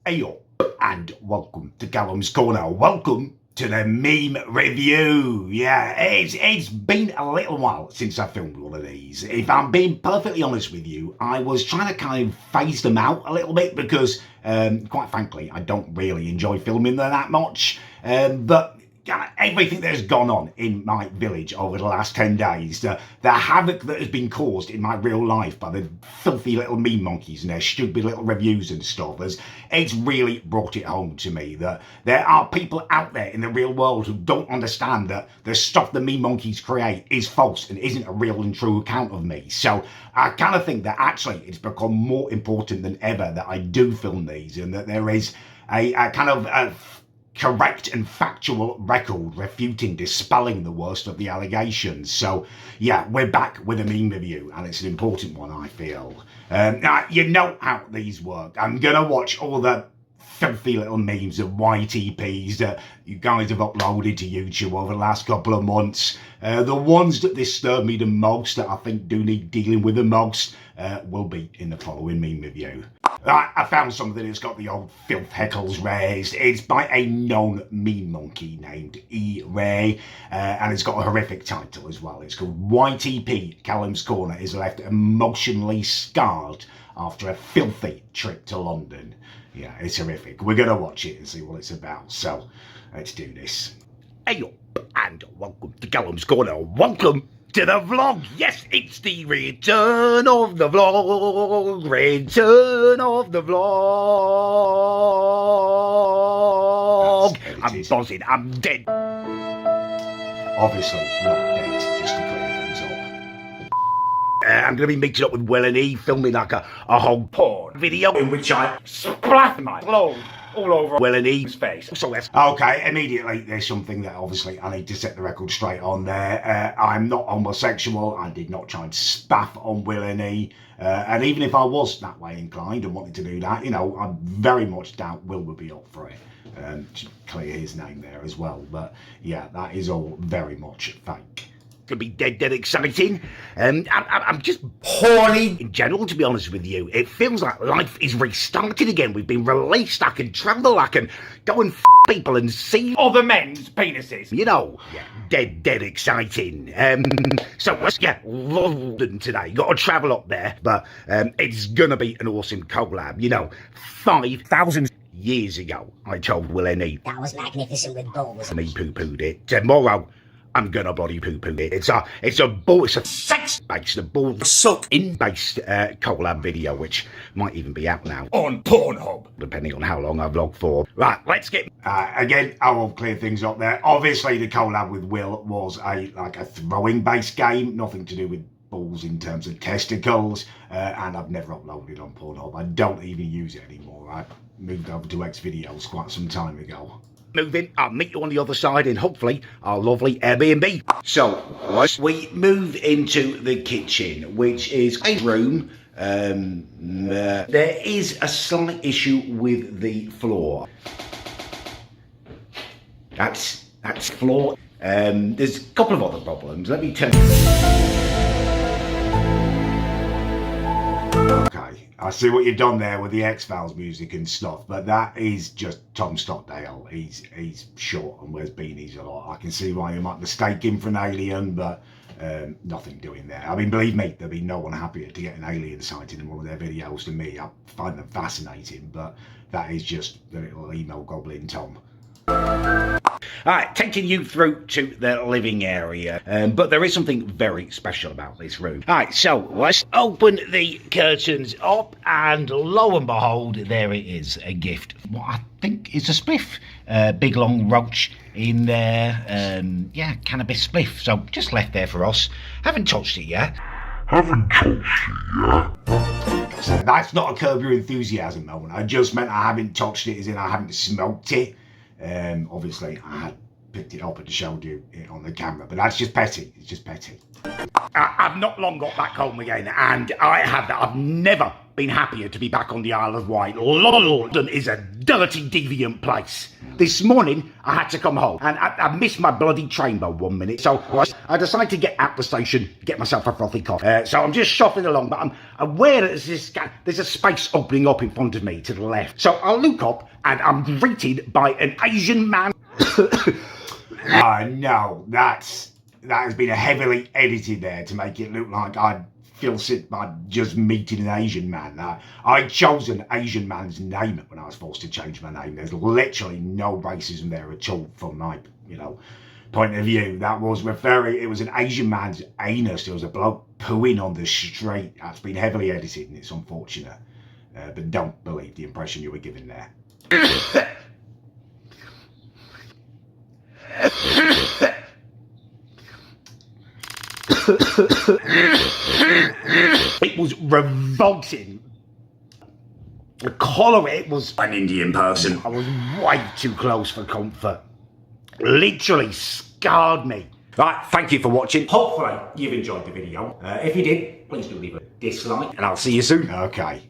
Hey up and welcome to Callums Corner. Welcome to the meme review. Yeah, it's been a little while since I filmed one of these. If I'm being perfectly honest with you, I was trying to kind of phase them out a little bit because, quite frankly, I don't really enjoy filming them that much. But everything that has gone on in my village over the last 10 days, the havoc that has been caused in my real life by the filthy little meme monkeys and their stupid little reviews and stuff, it's really brought it home to me that there are people out there in the real world who don't understand that the stuff the meme monkeys create is false and isn't a real and true account of me. So I kind of think that actually it's become more important than ever that I do film these and that there is a kind of correct and factual record refuting, dispelling the worst of the allegations. So yeah, we're back with a meme review and it's an important one, I feel. Now, you know how these work. I'm gonna watch all the filthy little memes of YTPs that you guys have uploaded to YouTube over the last couple of months. The ones that disturb me the most, that I think do need dealing with the most, will be in the following meme review. I found something that's got the old filth heckles raised. It's by a known meme monkey named E-Ray, and it's got a horrific title as well. It's called YTP Callums Corner is left emotionally scarred after a filthy trip to London. Yeah, it's horrific. We're going to watch it and see what it's about. So, let's do this. Hey up and welcome to Callums Corner. Welcome to the vlog. Yes, it's the return of the vlog. Return of the vlog. I'm buzzing. I'm dead. Obviously not dead, just to clear things up. I'm going to be mixing up with Will and E, filming like a whole porn video in which I splat my clothes all over Will and E's face. So that's okay. Immediately, there's something that obviously I need to set the record straight on there. I'm not homosexual. I did not try and spaff on Will and E. And even if I was that way inclined and wanted to do that, you know, I very much doubt Will would be up for it. To clear his name there as well. But yeah, that is all very much fake. Could be dead exciting. I'm just horny in general, to be honest with you. It feels like life is restarted again. We've been released. I can travel. I can go and people and see other men's penises. You know, yeah, dead exciting. So let's get London today. Got to travel up there, but it's gonna be an awesome collab. You know, 5,000 years ago, I told Will and E that was magnificent with balls. And he poo-pooed it. Tomorrow, I'm gonna bloody poo-poo it. It's a sex-based, a ball-suck-in-based collab video, which might even be out now on Pornhub, depending on how long I vlog for. Right, let's get... again, I will clear things up there. Obviously, the collab with Will was a throwing-based game, nothing to do with balls in terms of testicles, and I've never uploaded on Pornhub. I don't even use it anymore. I moved over to X videos quite some time ago. Moving, I'll meet you on the other side in hopefully our lovely Airbnb. So, we move into the kitchen, which is a room. There is a slight issue with the floor. That's floor. There's a couple of other problems. Let me tell you. Okay, I see what you've done there with the X-Files music and stuff, but that is just Tom Stockdale. He's short and wears beanies a lot. I can see why you might mistake him for an alien, but nothing doing there. I mean, believe me, there'll be no one happier to get an alien sighted in one of their videos than me. I find them fascinating, but that is just the little email goblin Tom. Alright, taking you through to the living area, but there is something very special about this room. Alright, so let's open the curtains up, and lo and behold, there it is, a gift. What I think is a spliff. Big long roach in there, yeah, cannabis spliff, so just left there for us. Haven't touched it yet. That's not a Curb Your Enthusiasm moment. I just meant I haven't touched it, as in I haven't smoked it. Obviously, I had picked it up and showed you it on the camera, but that's just petty. It's just petty. I've not long got back home again, and I've never been happier to be back on the Isle of Wight. London is a dirty, deviant place. This morning, I had to come home, and I missed my bloody train by 1 minute, so I decided to get at the station, get myself a frothy coffee. So I'm just shuffling along, but I'm aware that there's a space opening up in front of me to the left. So I look up, and I'm greeted by an Asian man. No, that has been heavily edited there to make it look like I feel sick by just meeting an Asian man. I chose an Asian man's name when I was forced to change my name. There's literally no racism there at all from my, point of view. That was it was an Asian man's anus. There was a bloke pooing on the street. That's been heavily edited and it's unfortunate. But don't believe the impression you were given there. It was revolting. The colour, it was an Indian person. I was way too close for comfort. Literally scarred me. Right, thank you for watching. Hopefully you've enjoyed the video. If you did, please do leave a dislike and I'll see you soon. Okay.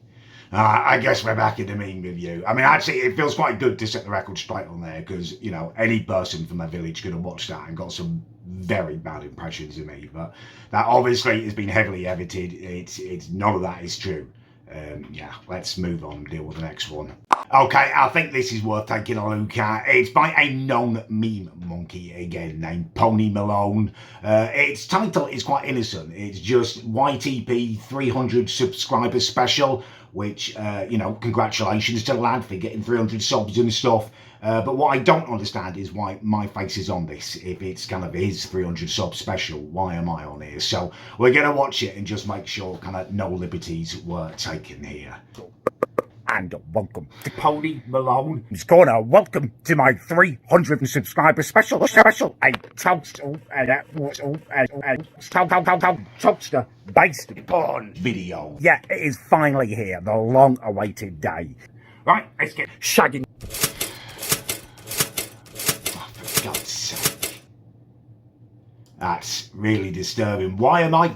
I guess we're back in the meme review. I mean, actually, it feels quite good to set the record straight on there because, any person from my village could have watched that and got some very bad impressions of me. But that obviously has been heavily edited. It's none of that is true. Yeah, let's move on and deal with the next one. Okay, I think this is worth taking a look at. It's by a known meme monkey again named Pony Malone. Its title is quite innocent. It's just YTP 300 subscriber special, which, congratulations to the lad for getting 300 subs and stuff. But what I don't understand is why my face is on this. If it's kind of his 300 sub special, why am I on here? So we're going to watch it and just make sure kind of no liberties were taken here. And welcome to Pony Malone's Corner. Welcome to my 300 subscriber special. A toaster based porn video. Yeah, it is finally here. The long-awaited day. Right, let's get shagging. For God's sake. That's really disturbing. Why am I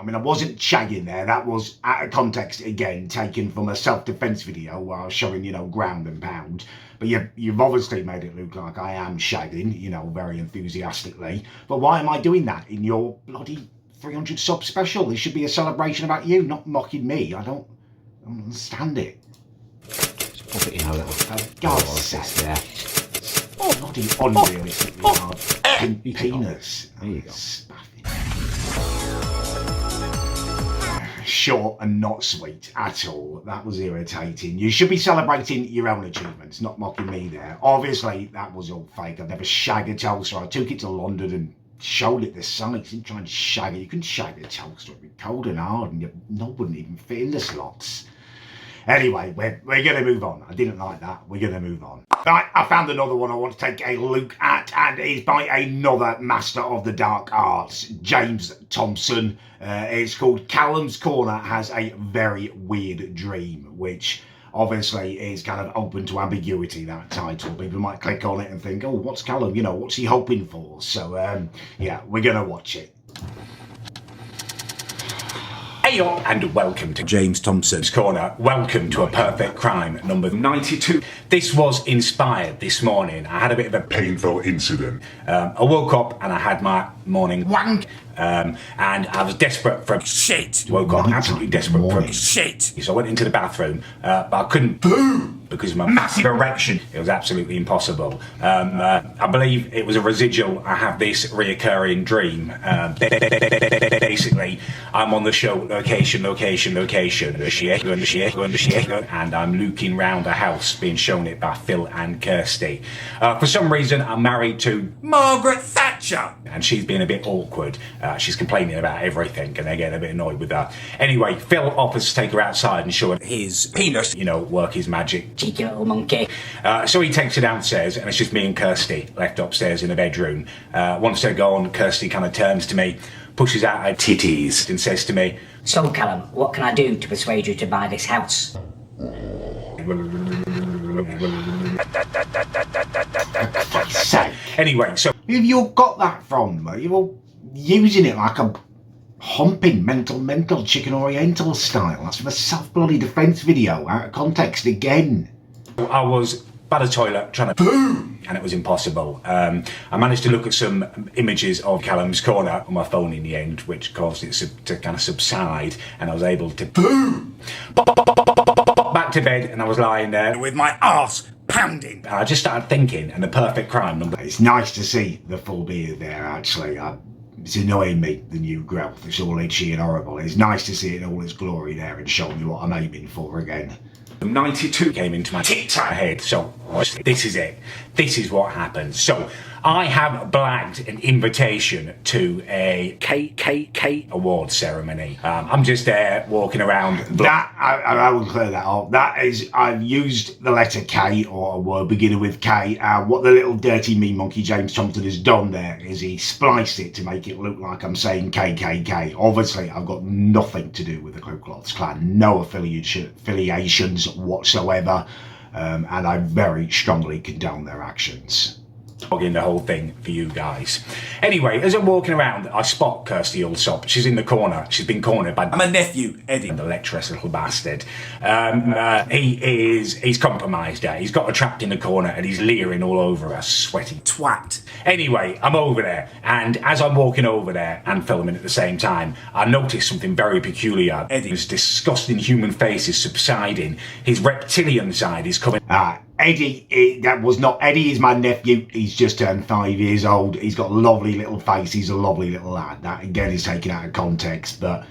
wasn't shagging there. That was out of context again, taken from a self-defense video where I was showing, ground and pound. But you've obviously made it look like I am shagging, very enthusiastically. But why am I doing that in your bloody 300 sub special? This should be a celebration about you, not mocking me. I don't understand it. Just pop it in a little. For God's sake. Yeah. Bloody unrealistically hard penis. There you go. Short and not sweet at all. That was irritating. You should be celebrating your own achievements, not mocking me there. Obviously, that was all fake. I'd never shag a toaster. I took it to London and showed it the sites and tried to shag it. You couldn't shag a toaster. It'd be cold and hard and wouldn't even fit in the slots. Anyway, we're going to move on. I didn't like that. We're going to move on. Right, I found another one I want to take a look at, and it's by another master of the dark arts, James Thompson. It's called Callums Corner Has a Very Weird Dream, which obviously is kind of open to ambiguity, that title. People might click on it and think, oh, what's Callum? What's he hoping for? So, yeah, we're going to watch it. Hey up and welcome to James Thompson's Corner. Welcome to A Perfect Crime number 92. This was inspired this morning. I had a bit of a painful incident. I woke up and I had my morning wank. And I was desperate for shit. Woke up absolutely desperate for shit. So I went into the bathroom, but I couldn't poo because of my massive erection. It was absolutely impossible. I believe it was a residual. I have this reoccurring dream. Basically, I'm on the show location, and I'm looking round a house being shown it by Phil and Kirsty. For some reason, I'm married to Margaret Thatcher, and she's being a bit awkward. She's complaining about everything, and they're getting a bit annoyed with that. Anyway, Phil offers to take her outside and show her his penis, work his magic. Cheeky little monkey. So he takes her downstairs, and it's just me and Kirsty left upstairs in the bedroom. Once they're gone, Kirsty kind of turns to me, pushes out her titties, and says to me, "So, Callum, what can I do to persuade you to buy this house?" Anyway, so who have you got that from? You're all using it like a humping, mental, chicken oriental style. That's from a self-bloody defence video, out of context again. I was by the toilet trying to poo, and it was impossible. I managed to look at some images of Callum's corner on my phone in the end, which caused it to kind of subside, and I was able to poo. Back to bed, and I was lying there with my arse pounding. And I just started thinking, and the perfect crime number. It's nice to see the full beard there, actually. It's annoying me, the new growth. It's all itchy and horrible. It's nice to see it in all its glory there and show me what I'm aiming for again. 92 came into my tic-tac head, so this is it. This is what happens. So I have blagged an invitation to a KKK award ceremony. I'm just there walking around. That, I will clear that up. That is, I've used the letter K, or a word beginning with K. What the little dirty mean monkey James Thompson has done there is he spliced it to make it look like I'm saying KKK. Obviously, I've got nothing to do with the Ku Klux Klan. No affiliations whatsoever. And I very strongly condone their actions. In the whole thing for you guys. Anyway, as I'm walking around, I spot Kirsty Allsop. She's in the corner. She's been cornered by my nephew, Eddie, the lecherous little bastard. He's compromised her. He's got her trapped in the corner and he's leering all over her, sweaty twat. Anyway, I'm over there, and as I'm walking over there and filming at the same time, I notice something very peculiar. Eddie's disgusting human face is subsiding. His reptilian side is coming. Eddie, that was not Eddie. Is my nephew. He's just turned 5 years old. He's got a lovely little face. He's a lovely little lad. That again is taken out of context, but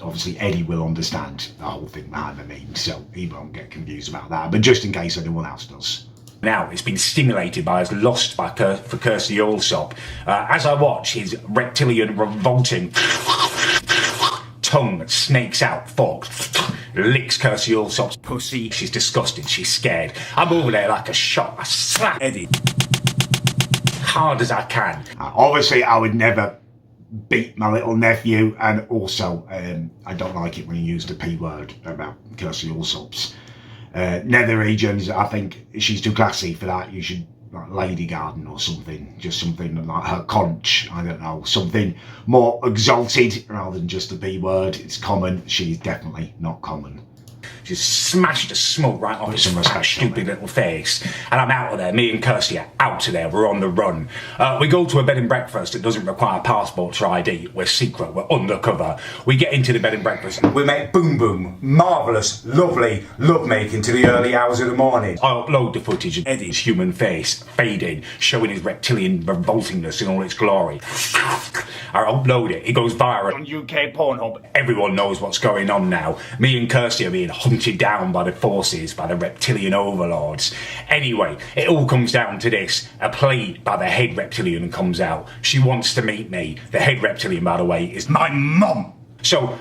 obviously Eddie will understand the whole thing behind the meme, so he won't get confused about that. But just in case anyone else does. Now it's been stimulated by his lust for Kirsty Allsop. As I watch, his reptilian revolting tongue snakes out, forks, licks Kirsty Allsop's pussy. She's disgusted, she's scared. I'm over there like a shot. I slap Eddie hard as I can. Obviously, I would never beat my little nephew, and also I don't like it when you use the P word about Kirsty Allsop's nether regions. I think she's too classy for that. You should like Lady Garden or something, just something like her conch, I don't know, something more exalted rather than just the B word. It's common. She's definitely not common. She's smashed the smoke right off his stupid little face. And I'm out of there. Me and Kirsty are out of there. We're on the run. We go to a bed and breakfast that doesn't require passports or ID. We're secret. We're undercover. We get into the bed and breakfast. We make boom boom. Marvellous, lovely lovemaking to the early hours of the morning. I upload the footage of Eddie's human face fading, showing his reptilian revoltingness in all its glory. I upload it. It goes viral on UK Pornhub. Everyone knows what's going on now. Me and Kirsty are being hunted down by the forces, by the reptilian overlords. Anyway, it all comes down to this. A plea by the head reptilian comes out. She wants to meet me. The head reptilian, by the way, is my mum. So,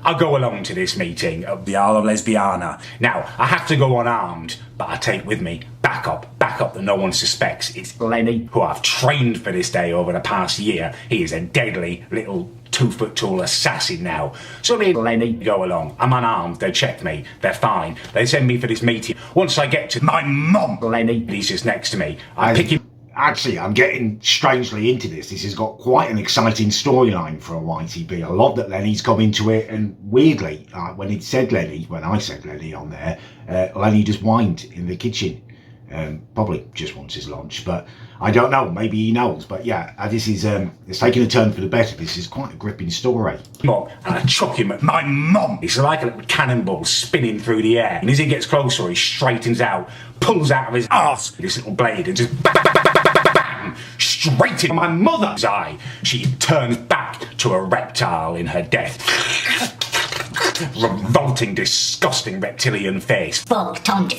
I go along to this meeting of the Isle of Lesbiana. Now, I have to go unarmed, but I take with me backup that no one suspects. It's Lenny, who I've trained for this day over the past year. He is a deadly little 2 foot tall assassin now. So me and Lenny go along. I'm unarmed, they check me, they're fine. They send me for this meeting. Once I get to my mum, Lenny, he's just next to me. I pick him. Actually, I'm getting strangely into this. This has got quite an exciting storyline for a YTB. I love that Lenny's come into it, and weirdly, when I said Lenny on there, Lenny just whined in the kitchen. Probably just wants his lunch, but I don't know. Maybe he knows. But yeah, this is it's taking a turn for the better. This is quite a gripping story. And I chuck him at my mum. It's like a little cannonball spinning through the air. And as he gets closer, he straightens out, pulls out of his arse this little blade, and just bang, bang, bang, bang, bang, bang, straight in my mother's eye. She turns back to a reptile in her death. Revolting, disgusting reptilian face. Fuck, Tom.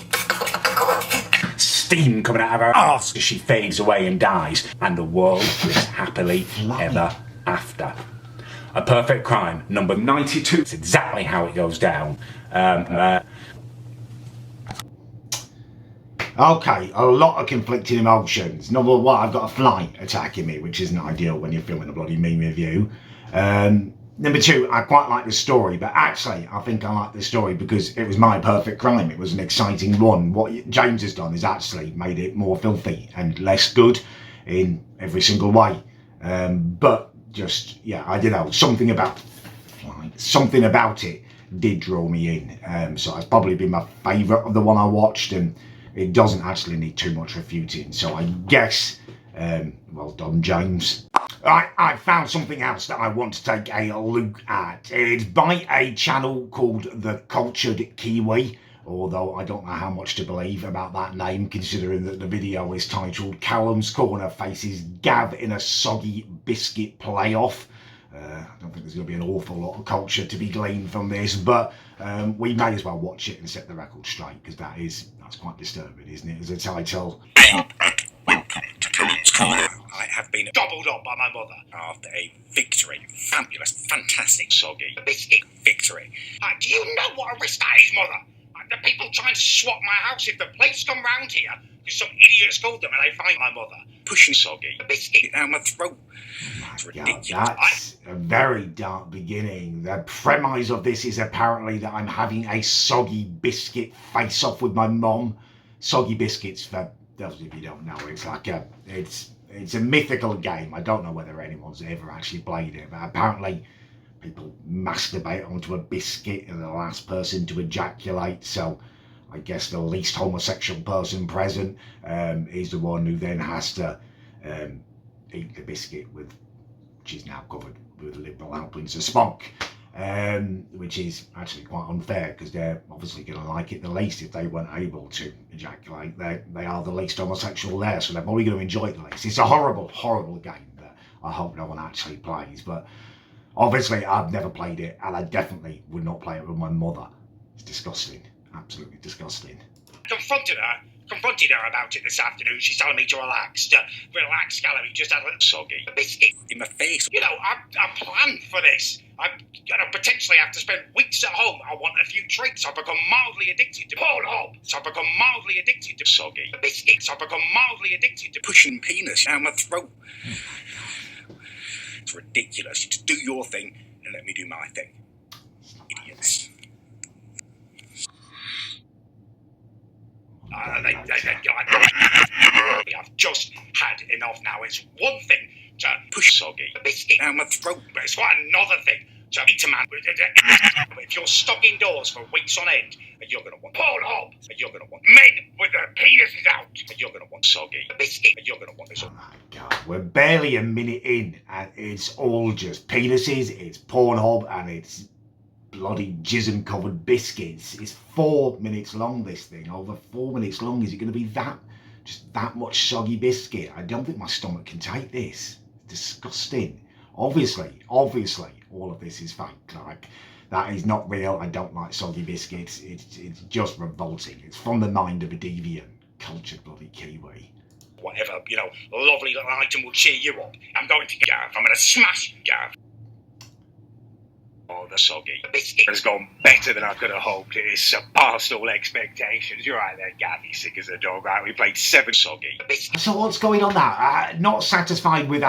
Steam coming out of her arse as she fades away and dies, and the world lives happily ever after. A perfect crime, number 92. It's exactly how it goes down. Okay, a lot of conflicting emotions. Number one, I've got a fly attacking me, which isn't ideal when you're filming a bloody meme review. Number two, I quite like the story, but actually I think I like the story because it was my perfect crime. It was an exciting one. What James has done is actually made it more filthy and less good in every single way. But just, yeah, I don't know, something about it did draw me in. So it's probably been my favourite of the one I watched, and it doesn't actually need too much refuting. So I guess, well done, James. I found something else that I want to take a look at. It's by a channel called The Cultured Kiwi, although I don't know how much to believe about that name, considering that the video is titled Callums Corner Faces Gav in a Soggy Biscuit Playoff. I don't think there's going to be an awful lot of culture to be gleaned from this, but we may as well watch it and set the record straight, because that's quite disturbing, isn't it, as a title? Welcome to Callums Corner. I have been gobbled up by my mother after a victory. Fabulous, fantastic, soggy biscuit victory. Do you know what a risk that is, mother? The people trying to swap my house if the police come round here because some idiots called them and they find my mother pushing soggy biscuit down my throat. It's ridiculous. That's a very dark beginning. The premise of this is apparently that I'm having a soggy biscuit face-off with my mom. Soggy biscuits, for those of you who don't know, it's like it's a mythical game. I don't know whether anyone's ever actually played it, but apparently people masturbate onto a biscuit and the last person to ejaculate, so I guess the least homosexual person present is the one who then has to eat the biscuit, which is now covered with liberal helpings of spunk, which is actually quite unfair, because they're obviously going to like it the least if they weren't able to ejaculate. They are the least homosexual there, so they're probably going to enjoy it the least. It's a horrible, horrible game that I hope no one actually plays, but obviously, I've never played it, and I definitely would not play it with my mother. It's disgusting. Absolutely disgusting. Confronted her about it this afternoon. She's telling me to relax. Relax, Callum. You just had a little soggy biscuit in my face. You know, I planned for this. I'm going to potentially have to spend weeks at home. I want a few treats. I've become mildly addicted to Pornhub. So I've become mildly addicted to soggy biscuits. I've become mildly addicted to pushing penis down my throat. It's ridiculous. You just do your thing and let me do my thing. Idiots. I've just had enough now. It's one thing to push soggy biscuit down my throat, but it's quite another thing to eat a man. If you're stuck indoors for weeks on end, and you're going to want Pornhub, and you're going to want men with their penises out, and you're going to want soggy biscuit, and you're going to want this. Oh my God, we're barely a minute in, and it's all just penises, it's Pornhub, and it's bloody jism-covered biscuits. It's 4 minutes long, this thing. Over 4 minutes long. Is it going to be just that much soggy biscuit? I don't think my stomach can take this. It's disgusting. Obviously, all of this is fake. Like, that is not real. I don't like soggy biscuits. It's just revolting. It's from the mind of a deviant, cultured bloody Kiwi. Whatever, you know, lovely little item will cheer you up. I'm going to Gav. I'm going to smash Gav. Oh, the soggy biscuit has gone better than I could have hoped. It has surpassed all expectations. You're right there, Gav. You're sick as a dog, right? We played 7 soggy biscuits. So what's going on there? Not satisfied with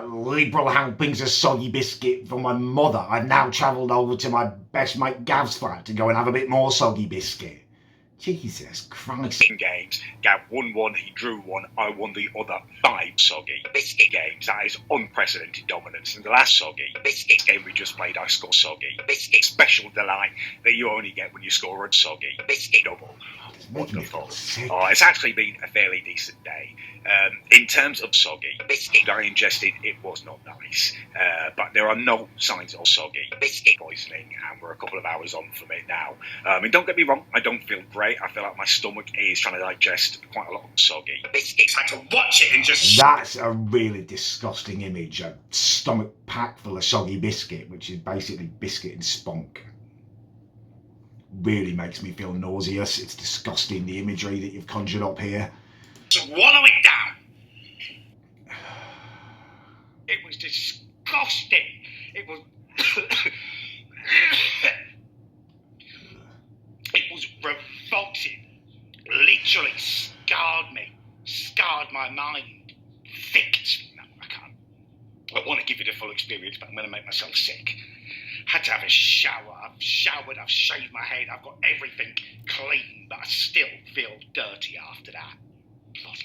liberal helpings of soggy biscuit from my mother, I've now travelled over to my best mate Gav's flat to go and have a bit more soggy biscuit. Jesus Christ. Games. Gav won 1, he drew 1, I won the other 5 soggy biscuit games. That is unprecedented dominance. In the last soggy biscuit game we just played, I scored soggy biscuit special delight that you only get when you score a soggy biscuit double. Wonderful. Oh, it's actually been a fairly decent day. In terms of soggy biscuit I ingested, it was not nice. But there are no signs of soggy biscuit poisoning, and we're a couple of hours on from it now. And don't get me wrong, I don't feel great. I feel like my stomach is trying to digest quite a lot of soggy biscuits. I had to watch it and just... That's a really disgusting image. A stomach packed full of soggy biscuit, which is basically biscuit and spunk. Really makes me feel nauseous. It's disgusting, the imagery that you've conjured up here. Swallow it down. It was disgusting. It was... It was revolting. Literally scarred me. Scarred my mind. Thick. No, I can't. I want to give you the full experience, but I'm going to make myself sick. Had to have a shower. I've showered, I've shaved my head, I've got everything clean, but I still feel dirty after that.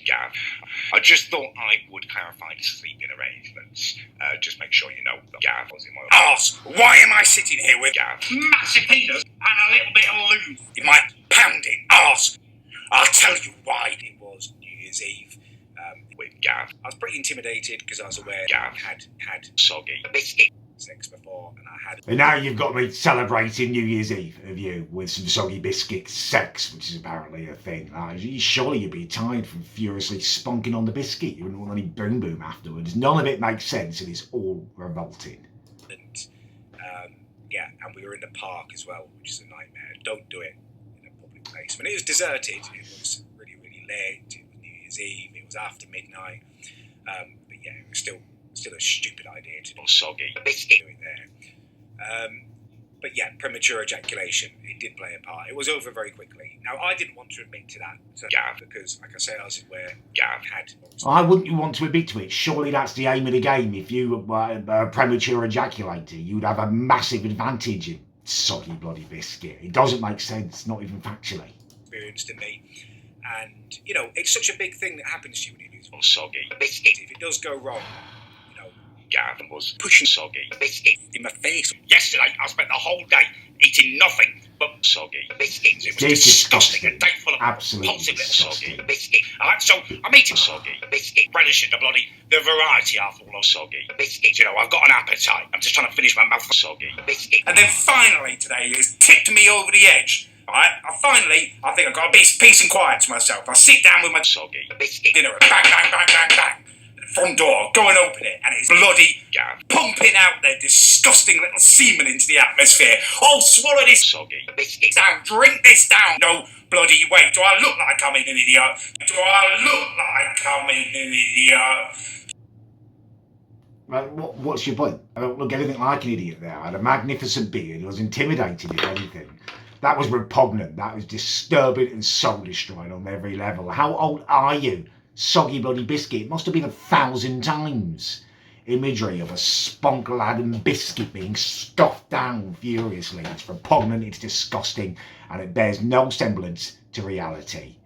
Gav, I just thought I would clarify the sleeping arrangements. Just make sure you know that Gav was in my arse. Why am I sitting here with Gav? Massive penis and a little bit of lube in my pounding arse. I'll tell you why. It was New Year's Eve with Gav. I was pretty intimidated because I was aware Gav had soggy biscuit sex before, and I had. And now you've got me celebrating New Year's Eve of you with some soggy biscuit sex, which is apparently a thing. Surely you'd be tired from furiously spunking on the biscuit. You wouldn't want any boom boom afterwards. None of it makes sense, and it's all revolting. And and we were in the park as well, which is a nightmare. Don't do it in a public place. When it was deserted, it was really, really late. It was New Year's Eve. It was after midnight. But yeah, it was still a stupid idea to do soggy biscuit doing there. But yeah, premature ejaculation, it did play a part. It was over very quickly. Now, I didn't want to admit to that to Gav because, like I say, I was where Gav had. Why wouldn't you want to admit to it? Surely that's the aim of the game. If you were a premature ejaculator, you'd have a massive advantage in soggy bloody biscuit. It doesn't make sense, not even factually. Experienced in me. And, you know, it's such a big thing that happens to you when you do soggy biscuit. If it does go wrong, Gavin was pushing soggy biscuit in my face. Yesterday, I spent the whole day eating nothing but soggy biscuits. It was disgusting. A day full of repulsive little soggy biscuit. So I'm eating soggy biscuit, relishing the variety after all those soggy biscuits. You know, I've got an appetite. I'm just trying to finish my mouth with soggy biscuit. And then finally today, it's tipped me over the edge. Right, I think I've got a peace and quiet to myself. I sit down with my soggy biscuit dinner and bang, bang, bang, bang, bang. Front door, go and open it, and it's bloody Gav pumping out their disgusting little semen into the atmosphere. Oh, swallow this soggy biscuit down, drink this down. No bloody way. Do I look like I'm an idiot? Do I look like I'm an idiot? Well, what's your point? I don't look anything like an idiot there. I had a magnificent beard. I was intimidating, if anything. That was repugnant. That was disturbing and soul-destroying on every level. How old are you? Soggy bloody biscuit. It must have been 1,000 times. Imagery of a spunk-laden biscuit being stuffed down furiously. It's repugnant, it's disgusting, and it bears no semblance to reality.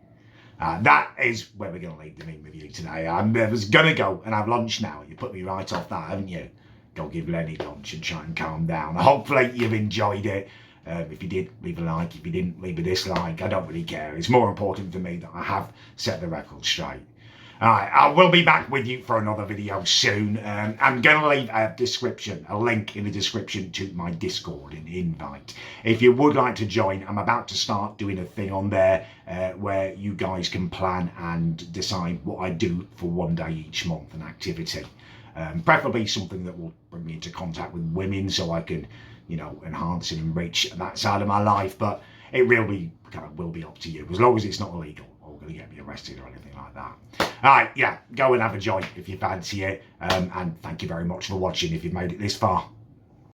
That is where we're going to leave the meme review today. I was going to go and have lunch now. You put me right off that, haven't you? Go give Lenny lunch and try and calm down. Hopefully you've enjoyed it. If you did, leave a like. If you didn't, leave a dislike. I don't really care. It's more important for me that I have set the record straight. Alright, I will be back with you for another video soon. I'm going to leave a link in the description to my Discord and invite. If you would like to join, I'm about to start doing a thing on there where you guys can plan and decide what I do for one day each month, an activity. Preferably something that will bring me into contact with women so I can, you know, enhance and enrich that side of my life. But it really will be up to you, as long as it's not illegal or going to get me arrested or anything like that. Alright, yeah, go and have a joint if you fancy it. And thank you very much for watching if you've made it this far.